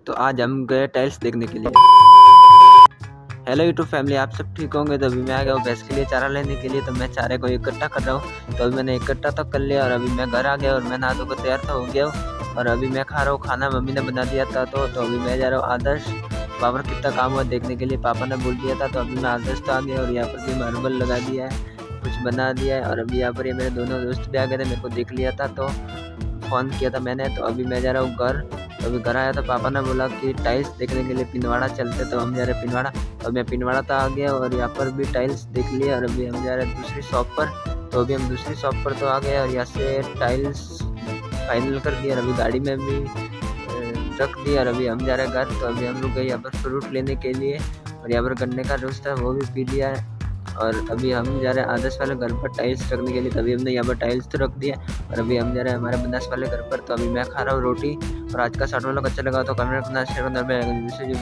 तो आज हम गए टाइल्स देखने के लिए। हेलो यूट्यूब फैमिली, आप सब ठीक होंगे। तो अभी मैं आ गया हूँ भैंस के लिए चारा लेने के लिए। तो मैं चारे को इकट्ठा कर रहा हूँ। तो अभी मैंने इकट्ठा तो कर लिया और अभी मैं घर आ गया और मैं नहा धो कर तैयार तो हो गया हूँ। और अभी मैं खा रहा हूँ खाना, मम्मी ने बना दिया था। तो अभी मैं जा रहा हूँ आदर्श। वहाँ पर कितना काम हुआ देखने के लिए, पापा ने बोल दिया था। तो अभी मैं आदर्श तो आ गया और यहाँ पर भी मार्बल लगा दिया है, कुछ बना दिया है। और अभी यहाँ पर ये मेरे दोनों दोस्त भी आ गए थे, मेरे को देख लिया था तो फ़ोन किया था मैंने। तो अभी मैं जा रहा हूँ घर। तो अभी घर आया तो पापा ने बोला कि टाइल्स देखने के लिए पिंडवाड़ा चलते। तो हम जा रहे पिंडवाड़ा। तो मैं पिंडवाड़ा तो आ गया और यहाँ पर भी टाइल्स देख लिया। और अभी हम जा रहे हैं दूसरी शॉप पर। तो अभी हम दूसरी शॉप पर तो आ गए और यहाँ से टाइल्स फाइनल कर दिया और अभी गाड़ी में भी रख दिया। और अभी हम जा रहे हैं घर। तो अभी हम लोग गए यहाँ पर फ्रूट लेने के लिए और यहाँ पर गन्ने का जूस था वो भी पी लिया है। और अभी हम जा रहे हैं आदर्श वाले घर पर टाइल्स रखने के लिए। तभी हमने यहाँ पर टाइल्स तो रख दिया और अभी हम जा रहे हैं हमारे बनास वाले घर पर। तो अभी मैं खा रहा हूँ रोटी। और आज का शॉर्ट वाला अच्छा लगा तो कमेंट करना, शेयर करना, दूसरे जो